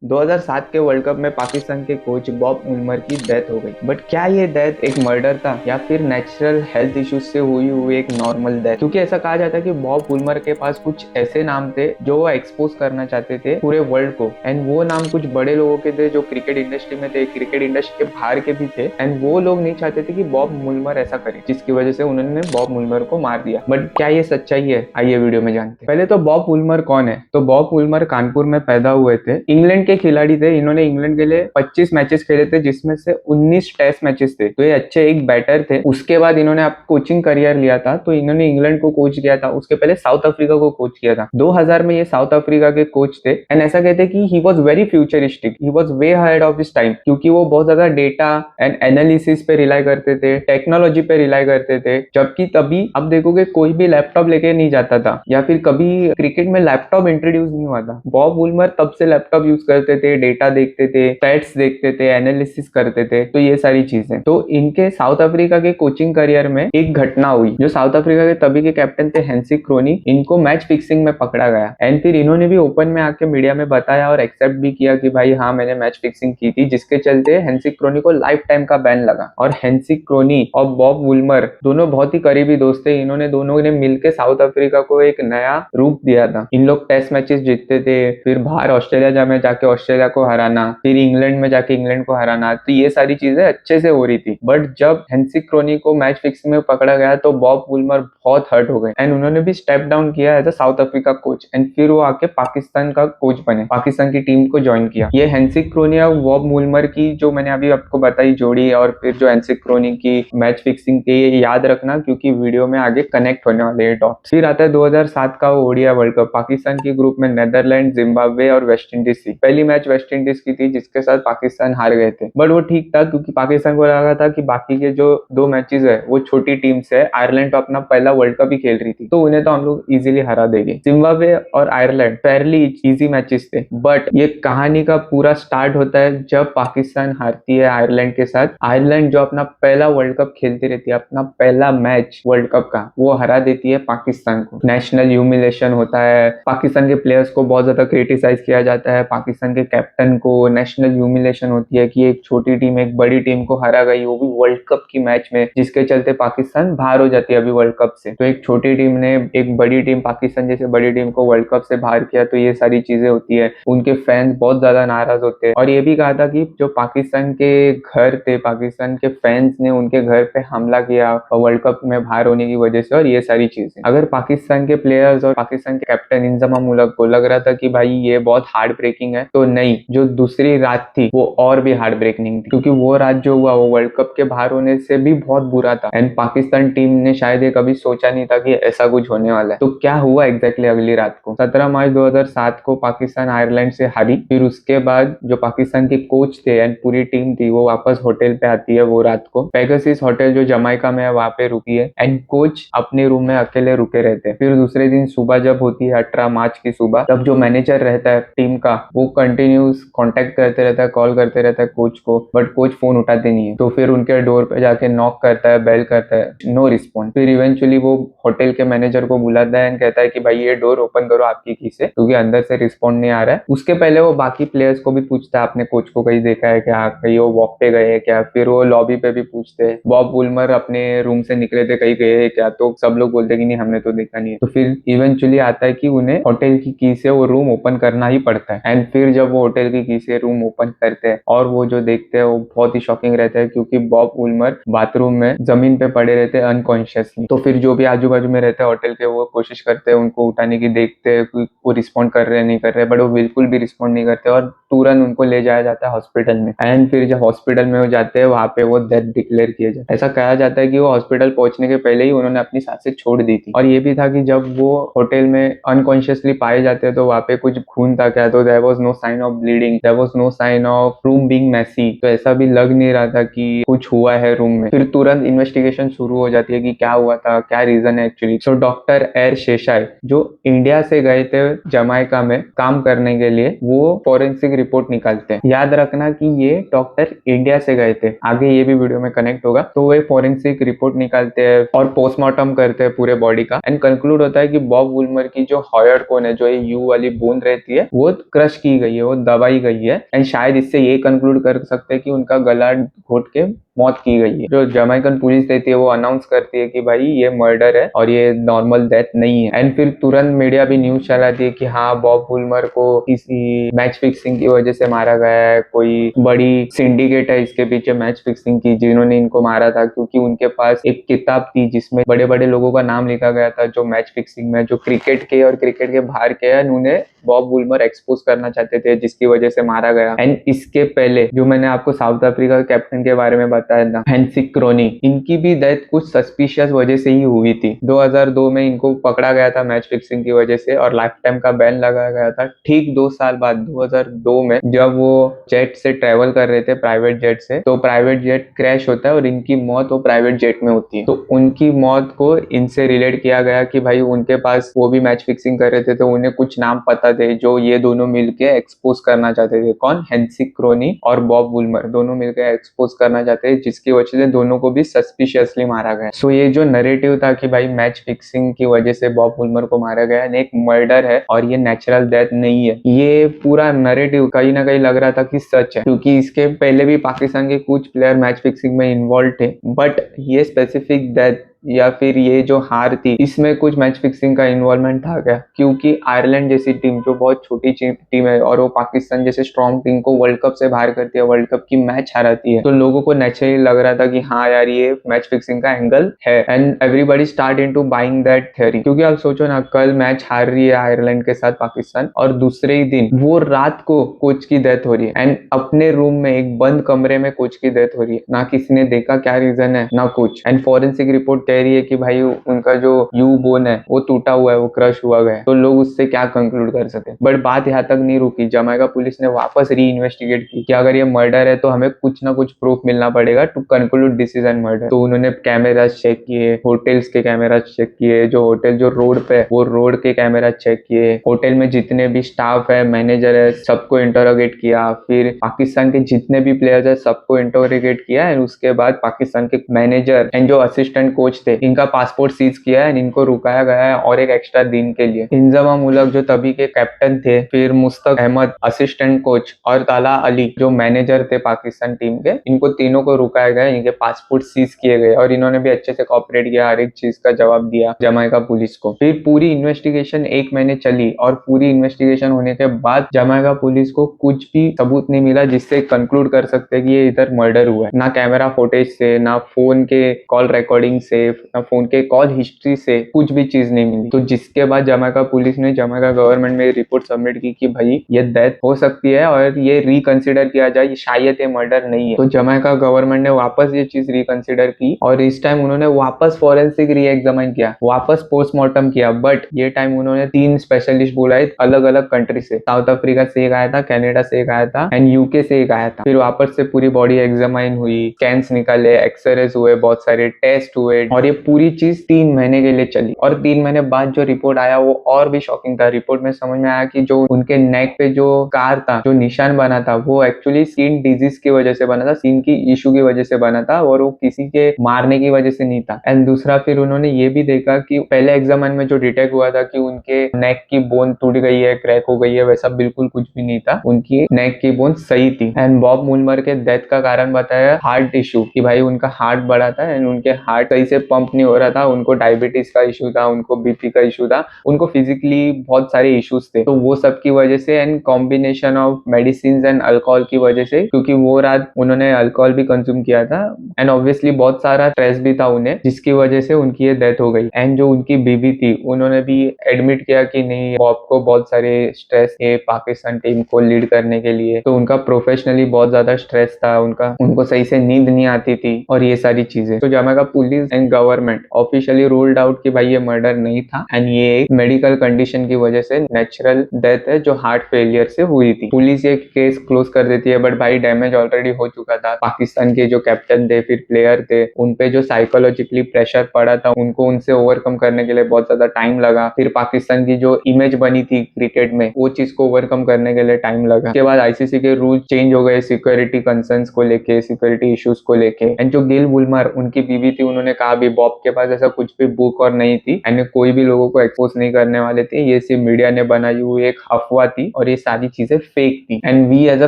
2007 के world cup में पाकिस्तान के कोच बॉब उल्मर की डेथ हो गई। बट क्या ये डेथ एक मर्डर था या फिर नेचुरल हेल्थ इश्यूज से हुई एक नॉर्मल डेथ? क्योंकि ऐसा कहा जाता है कि बॉब उल्मर के पास कुछ ऐसे नाम थे जो वो एक्सपोज करना चाहते थे पूरे वर्ल्ड को, एंड वो नाम कुछ बड़े लोगों के थे जो क्रिकेट इंडस्ट्री में थे, क्रिकेट इंडस्ट्री के बाहर के भी थे, एंड वो लोग नहीं चाहते थे कि बॉब मुल्मर ऐसा करे, जिसकी वजह से उन्होंने बॉब मुल्मर को मार दिया। बट क्या ये सच्चाई है? आइए वीडियो में जानते हैं। पहले तो बॉब उल्मर कौन है? तो बॉब उल्मर कानपुर में पैदा हुए थे, इंग्लैंड के खिलाड़ी थे। इन्होंने इंग्लैंड के लिए 25 मैचेस खेले थे, जिसमें से 19 टेस्ट मैचेस थे। तो ये अच्छे एक बैटर थे। उसके बाद इन्होंने कोचिंग करियर लिया था, तो इन्होंने इंग्लैंड को कोच किया था। उसके पहले साउथ अफ्रीका को कोच किया था। 2000 में ये साउथ अफ्रीका के कोच थे, एंड ऐसा कहते हैं कि he was very futuristic, he was way ahead of his time, क्योंकि वो बहुत ज्यादा डेटा एंड एनालिसिस पे रिलाई करते थे, टेक्नोलॉजी पे रिलाई करते थे। जबकि तभी अब देखोगे कोई भी लैपटॉप लेके नहीं जाता था, या फिर कभी क्रिकेट में लैपटॉप इंट्रोड्यूस नहीं हुआ था। बॉब वुलमर तब से लैपटॉप यूज करते थे, डेटा देखते थे, स्टैट्स देखते थे, एनालिसिस करते थे, तो ये सारी चीजें। तो इनके साउथ अफ्रीका के कोचिंग करियर में एक घटना हुई। जो साउथ अफ्रीका के तभी के कैप्टन थे हेंसी क्रोनी, इनको मैच फिक्सिंग में पकड़ा गया, एंड फिर इन्होंने भी ओपन में आके मीडिया में बताया और एक्सेप्ट भी किया कि भाई हाँ, मैंने मैच फिक्सिंग की थी, जिसके चलते हेंसी क्रोनी को लाइफ टाइम का बैन लगा। और हेंसी क्रोनी और बॉब वुलमर दोनों बहुत ही करीबी दोस्त थे। इन्होंने दोनों ने मिलकर साउथ अफ्रीका को एक नया रूप दिया था। इन लोग टेस्ट मैचेस जीतते थे, फिर बाहर ऑस्ट्रेलिया में जाके ऑस्ट्रेलिया को हराना, फिर इंग्लैंड में जाके इंग्लैंड को हराना, तो ये सारी चीजें अच्छे से हो रही थी। बट जब हेंसी क्रोनी को मैच फिक्सिंग में पकड़ा गया तो बॉब वुलमर बहुत हर्ट हो गए, एंड उन्होंने भी स्टेप डाउन किया as a South Africa coach, and फिर वो आके पाकिस्तान का कोच बने, पाकिस्तान की टीम को ज्वाइन किया। ये हेंसी क्रोनी और बॉब वुलमर की जो मैंने अभी आपको बताई जोड़ी, और फिर जो हेंसी क्रोनी की मैच फिक्सिंग थी, ये याद रखना क्योंकि वीडियो में आगे कनेक्ट होने वाले हैं डॉट्स। फिर आता है 2007 का ओडिया वर्ल्ड कप। पाकिस्तान के ग्रुप में नेदरलैंड, जिम्बाब्वे और वेस्ट इंडीज थी। पहली मैच वेस्ट इंडीज की थी, जिसके साथ पाकिस्तान हार गए थे। बट वो ठीक था, क्योंकि पाकिस्तान को लगा था कि बाकी के जो दो मैचेस है वो छोटी टीम से है। आयरलैंड तो अपना पहला वर्ल्ड कप ही खेल रही थी, तो उन्हें तो हम लोग इजीली हरा देंगे। जिम्बाब्वे और आयरलैंड फेयरली इजी मैचेस थे। बट ये कहानी का पूरा स्टार्ट होता है जब पाकिस्तान हारती है आयरलैंड के साथ। आयरलैंड जो अपना पहला वर्ल्ड कप खेलती रहती है, अपना पहला मैच वर्ल्ड कप का, वो हरा देती है पाकिस्तान को। नेशनल ह्यूमिलेशन होता है, पाकिस्तान के प्लेयर्स को बहुत ज्यादा क्रिटिसाइज किया जाता है, पाकिस्तान के कैप्टन को नेशनल ह्यूमिलेशन होती है कि एक छोटी टीम एक बड़ी टीम को हरा गई, वो भी वर्ल्ड कप की मैच में, जिसके चलते पाकिस्तान बाहर हो जाती है अभी वर्ल्ड कप से। तो एक छोटी टीम ने एक बड़ी टीम, पाकिस्तान जैसे बड़ी टीम को वर्ल्ड कप से बाहर किया, तो ये सारी चीजें होती है। उनके फैंस बहुत ज्यादा नाराज होते हैं, और ये भी कहा था कि जो पाकिस्तान के घर थे, पाकिस्तान के फैंस ने उनके घर पे हमला किया वर्ल्ड कप में बाहर होने की वजह से, और ये सारी चीजें। अगर पाकिस्तान के प्लेयर्स और पाकिस्तान के कैप्टन इंजमाम उलग को लग रहा था कि भाई ये बहुत हार्ड ब्रेकिंग है, तो नहीं, जो दूसरी रात थी वो और भी हार्ड ब्रेकिंग थी, क्योंकि वो रात जो हुआ वो वर्ल्ड कप के बाहर होने से भी बहुत बुरा था, एंड पाकिस्तान टीम ने शायद ये कभी सोचा नहीं था कि ऐसा कुछ होने वाला है। तो क्या हुआ एग्जैक्टली अगली रात को? 17 मार्च 2007 को पाकिस्तान आयरलैंड से हारी। फिर उसके बाद जो पाकिस्तान के कोच थे एंड पूरी टीम थी, वो वापस होटल पे आती है वो रात को। पेगासिस होटल जो जमाइका में है वहां पे रुकी है, एंड कोच अपने रूम में अकेले रुके रहते हैं। फिर दूसरे दिन सुबह जब होती है 18 मार्च की सुबह, तब जो मैनेजर रहता है टीम का, वो कंटिन्यूस कांटेक्ट करते रहता है, कॉल करते रहता है कोच को, बट कोच फोन उठाते नहीं है। तो फिर उनके डोर पे जाके नॉक करता है, बेल करता है, नो रिस्पॉन्स। फिर इवेंचुअली वो होटल के मैनेजर को बुलाता है एंड कहता है कि भाई ये डोर ओपन करो आपकी की से, क्योंकि अंदर से रिस्पॉन्ड नहीं आ रहा है। उसके पहले वो बाकी प्लेयर्स को भी पूछता है, आपने कोच को कहीं देखा है क्या, कहीं वो वॉक पे गए हैं क्या। फिर वो लॉबी पे भी पूछते हैं, बॉब वुलमर अपने रूम से निकले थे, कहीं गए हैं क्या, तो सब लोग बोलते हैं कि नहीं, हमने तो देखा नहीं है। तो फिर इवेंचुअली आता है कि उन्हें होटल की से वो रूम ओपन करना ही पड़ता है, एंड फिर जब वो होटल की से रूम ओपन करते हैं, और वो जो देखते हैं वो बहुत ही शॉकिंग रहता है, क्योंकि बॉब वुलमर बाथरूम में जमीन पे पड़े रहते हैं अनकॉन्शियसली। तो फिर जो भी आजू बाजू में रहते हैं होटल के, वो कोशिश करते हैं उनको उठाने की, देखते हैं कि वो रिस्पॉन्ड कर रहे हैं नहीं कर रहे, बट वो बिल्कुल भी रिस्पॉन्ड नहीं करते, और तुरंत उनको ले जाया जाता है हॉस्पिटल में। एंड फिर जब हॉस्पिटल में वो जाते हैं, वहां पे वो डेथ डिक्लेयर किया जाता है। ऐसा कहा जाता है कि वो हॉस्पिटल पहुंचने के पहले ही उन्होंने अपनी सांसें छोड़ दी थी। और ये भी था कि जब वो होटल में अनकॉन्शियसली पाए जाते हैं, तो वहां पे कुछ खून था क्या, तो there was no sign of bleeding, there was no sign of room being messy. तो ऐसा भी लग नहीं रहा था कि कुछ हुआ है रूम में। फिर तुरंत इन्वेस्टिगेशन शुरू हो जाती है कि क्या हुआ था, क्या रीजन है एक्चुअली। सो डॉक्टर एर शेशाई, जो इंडिया से गए थे जमाइका में काम करने के लिए, वो फॉरेंसिक रिपोर्ट निकालते हैं। याद रखना कि ये डॉक्टर इंडिया से गए थे, आगे ये भी वीडियो में कनेक्ट होगा। तो वो फॉरेंसिक रिपोर्ट निकालते हैं और पोस्टमार्टम करते हैं पूरे बॉडी का, एंड कंक्लूड होता है कि बॉब वुलमर की जो हॉयर्ड कोन है, जो ये यू वाली बूंद रहती है, वो क्रश की गई है, वो दबाई गई है। एंड शायद इससे ये कंक्लूड कर सकते हैं कि उनका गला घोट के मौत की गई है। जो जमैकन पुलिस रहती है वो अनाउंस करती है कि भाई ये मर्डर है और ये नॉर्मल डेथ नहीं है। एंड फिर तुरंत मीडिया भी न्यूज चलाती है कि हाँ, बॉब वुलमर को किसी मैच फिक्सिंग की वजह से मारा गया है, कोई बड़ी सिंडिकेट है इसके पीछे मैच फिक्सिंग की जिन्होंने इनको मारा था, क्योंकि उनके पास एक किताब थी जिसमें बड़े बड़े लोगों का नाम लिखा गया था जो मैच फिक्सिंग में, जो क्रिकेट के और क्रिकेट के बाहर के हैं, उन्हें बॉब वुलमर एक्सपोज करना चाहते थे, जिसकी वजह से मारा गया। एंड इसके पहले जो मैंने आपको साउथ अफ्रीका के कैप्टन के बारे में बताया था, हेंसिक क्रोनी, इनकी भी डेथ कुछ सस्पिशियस वजह से ही हुई थी। 2002 में इनको पकड़ा गया था मैच फिक्सिंग की वजह से और लाइफ टाइम का बैन लगाया गया था। ठीक 2 साल बाद 2002 में जब वो जेट से ट्रेवल कर रहे थे, प्राइवेट जेट से, तो प्राइवेट जेट क्रैश होता है और इनकी मौत वो प्राइवेट जेट में होती है। तो उनकी मौत को इनसे रिलेट किया गया कि भाई उनके पास, वो भी मैच फिक्सिंग कर रहे थे, तो उन्हें कुछ नाम पता थे जो ये दोनों मिलके एक्सपोज करना चाहते थे। कौन? हेंसिक क्रोनी और बॉब वुलमर दोनों मिलकर एक्सपोज करना चाहते थे, जिसकी वजह से दोनों को भी सस्पिशियसली मारा गया। सो ये जो नैरेटिव था कि भाई मैच फिक्सिंग की वजह से बॉब वुलमर को मारा गया, एक मर्डर है और ये नेचुरल डेथ नहीं है, ये पूरा नैरेटिव कहीं ना कहीं लग रहा था कि सच है, क्योंकि इसके पहले भी पाकिस्तान के कुछ प्लेयर मैच फिक्सिंग में इन्वॉल्व थे। बट ये स्पेसिफिक डेथ या फिर ये जो हार थी, इसमें कुछ मैच फिक्सिंग का इन्वॉल्वमेंट था क्या? क्योंकि आयरलैंड जैसी टीम जो बहुत छोटी टीम है और वो पाकिस्तान जैसे स्ट्रॉन्ग टीम को वर्ल्ड कप से बाहर करती है, वर्ल्ड कप की मैच हराती है, तो लोगों को नेचुरली लग रहा था कि हाँ यार, ये मैच फिक्सिंग का एंगल है। And everybody start into buying that theory. क्योंकि आप सोचो ना, कल मैच हार रही है आयरलैंड के साथ पाकिस्तान, और दूसरे ही दिन वो रात को कोच की डेथ हो रही है, एंड अपने रूम में एक बंद कमरे में कोच की डेथ हो रही है, ना किसी ने देखा क्या रीजन है, ना कुछ। एंड फॉरेंसिक रिपोर्ट कह रही है कि भाई उनका जो यू बोन है वो टूटा हुआ है, वो क्रश हुआ गया है, तो लोग उससे क्या कंक्लूड कर सकते हैं। बट बात यहाँ तक नहीं रुकी, जमैका पुलिस ने वापस री इन्वेस्टिगेट की कि अगर ये मर्डर है तो हमें कुछ ना कुछ प्रूफ मिलना पड़ेगा to conclude this is an murder. तो उन्होंने कैमराज चेक किए, होटल्स के कैमराज चेक किए, जो होटल जो रोड पे, वो रोड के कैमरा चेक किए, होटल में जितने भी स्टाफ है, मैनेजर है, सबको इंटरोगेट किया, फिर पाकिस्तान के जितने भी प्लेयर्स है सबको इंटरोगेट किया, एंड उसके बाद पाकिस्तान के मैनेजर एंड जो असिस्टेंट कोच थे, इनका पासपोर्ट सीज किया है, इनको रुकाया गया है और एक एक्स्ट्रा दिन के लिए। इंजमाम उलक जो तभी के कैप्टन थे, फिर मुस्तक अहमद असिस्टेंट कोच और ताला अली जो मैनेजर थे पाकिस्तान टीम के, इनको तीनों को रुकाया गया, इनके पासपोर्ट सीज किए गए और इन्होंने भी अच्छे से कॉपरेट किया, हर एक चीज का जवाब दिया जमैका पुलिस को। फिर पूरी इन्वेस्टिगेशन 1 महीने चली और पूरी इन्वेस्टिगेशन होने के बाद जमैका पुलिस को कुछ भी सबूत नहीं मिला जिससे कंक्लूड कर सकते कि ये इधर मर्डर हुआ है। ना कैमरा फुटेज से, ना फोन के कॉल रिकॉर्डिंग से, ना फोन के कॉल हिस्ट्री से कुछ भी चीज नहीं मिली। तो जिसके बाद जमैका पुलिस ने जमैका गवर्नमेंट में रिपोर्ट सबमिट की कि भाई ये डेथ हो सकती है और ये रिकंसिडर किया जाए, शायद ये मर्डर नहीं है। तो जमैका गवर्नमेंट ने वापस ये चीज रिकंसिडर की और इस टाइम उन्होंने वापस फॉरेंसिक री एग्जामिन किया, वापस पोस्टमार्टम किया। बट ये टाइम उन्होंने 3 स्पेशलिस्ट बुलाए अलग अलग कंट्री से, साउथ अफ्रीका से एक आया था, कनाडा से एक आया था एंड यूके से एक आया था। फिर वापस से पूरी बॉडी एग्जामिन हुई, स्कैन्स निकाले, एक्सरेज हुए, बहुत सारे टेस्ट हुए और ये पूरी चीज 3 महीने के लिए चली। और 3 महीने बाद जो रिपोर्ट आया वो और भी शॉकिंग था। रिपोर्ट में समझ में आया कि जो उनके नेक पे जो स्कार था, जो निशान बना था, वो एक्चुअली स्किन डिजीज की वजह से बना था, स्किन की इशू की वजह से बना था और वो किसी के मारने की वजह से नहीं था। एंड दूसरा, फिर उन्होंने ये भी देखा कि पहले एग्जामिन में जो डिटेक्ट हुआ था कि उनके नेक की बोन टूट गई है, क्रैक हो गई है, वैसा बिल्कुल कुछ भी नहीं था, उनकी नेक की बोन सही थी। एंड बॉब वुलमर के डेथ का कारण बताया हार्ट इशू, कि भाई उनका हार्ट बड़ा था एंड उनके हार्ट सही से पंप नहीं हो रहा था, उनको डायबिटीज का इशू था, उनको बीपी का इशू था, उनको फिजिकली बहुत सारे इश्यूज थे। तो वो सब की वजह से and combination of medicine and alcohol की वजह से, क्योंकि वो रात उन्होंने अल्कोहल भी कंज्यूम किया था एंड ऑब्वियसली बहुत सारा स्ट्रेस भी था उन्हें, जिसकी वजह से उनकी ये डेथ हो गई। एंड जो उनकी बीवी थी, उन्होंने भी एडमिट किया कि नहीं, बॉब को बहुत सारे स्ट्रेस है पाकिस्तान टीम को लीड करने के लिए, तो उनका प्रोफेशनली बहुत ज्यादा स्ट्रेस था, उनको सही से नींद नहीं आती थी और ये सारी चीजें। तो Jamaica police and government officially ruled out कि भाई ये मर्डर नहीं था एंड ये एक मेडिकल कंडीशन की वजह से नेचुरल डेथ है जो हार्ट फेलियर से हुई थी। पुलिस ये केस क्लोज कर देती है, बट भाई डैमेज ऑलरेडी हो चुका था। पाकिस्तान के जो कैप्टन थे, फिर प्लेयर थे, उनपे जो साइकोलॉजिकली प्रेशर पड़ा था, उनको उनसे ओवरकम करने के लिए बहुत ज्यादा टाइम लगा। फिर पाकिस्तान की जो इमेज बनी थी क्रिकेट में, वो चीज को ओवरकम करने के लिए टाइम लगा। उसके बाद आईसीसी के रूल चेंज हो गए सिक्योरिटी कंसर्न्स को लेके, सिक्योरिटी इश्यूज को लेके। एंड जो गिल वुलमर उनकी बीवी थी, उन्होंने कहा भी बॉब के पास ऐसा कुछ भी बुक और नहीं थी एंड कोई भी लोगों को एक्सपोज नहीं करने वाले थे, ये सिर्फ मीडिया ने बनाई हुई एक अफवाह थी और ये सारी चीजें फेक थी। And we as a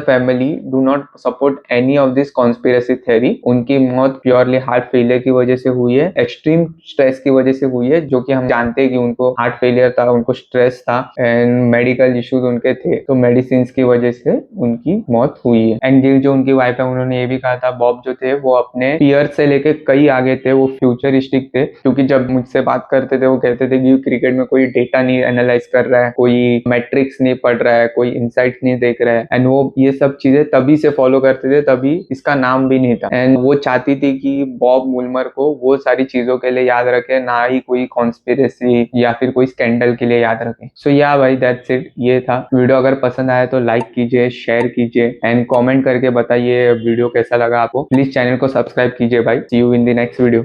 family do not support any of this conspiracy theory. उनकी मौत प्योरली हार्ट फेलियर की वजह से हुई है, एक्सट्रीम स्ट्रेस की वजह से हुई है, जो कि हम जानते हैं कि उनको हार्ट फेलियर था, उनको स्ट्रेस था एंड मेडिकल इश्यूज उनके थे, तो मेडिसिन की वजह से उनकी मौत हुई है। एंड गिल जो उनकी वाइफ है, उन्होंने ये भी कहा था बॉब जो थे वो अपने पीयर से लेके कई आगे थे, वो फ्यूचरिस्टिक थे। क्योंकि जब मुझसे बात करते थे वो कहते थे कि क्रिकेट में कोई डेटा नहीं एनालाइज कर रहा है, कोई मैट्रिक्स नहीं पढ़ रहा है, कोई इंसाइट नहीं देख रहा है। एंड वो ये सब चीजें तभी से फॉलो करते थे, तभी इसका नाम भी नहीं था। एंड वो चाहती थी कि बॉब मुल्मर को वो सारी चीजों के लिए याद रखे, ना ही कोई कॉन्स्पिरेसी या फिर कोई स्कैंडल के लिए याद रखे। सो या भाई दैट्स इट, ये था वीडियो। अगर पसंद आया तो लाइक कीजिए, शेयर कीजिए एंड कमेंट करके बताइए वीडियो कैसा लगा आपको। प्लीज चैनल को सब्सक्राइब कीजिए भाई। See you in the next video.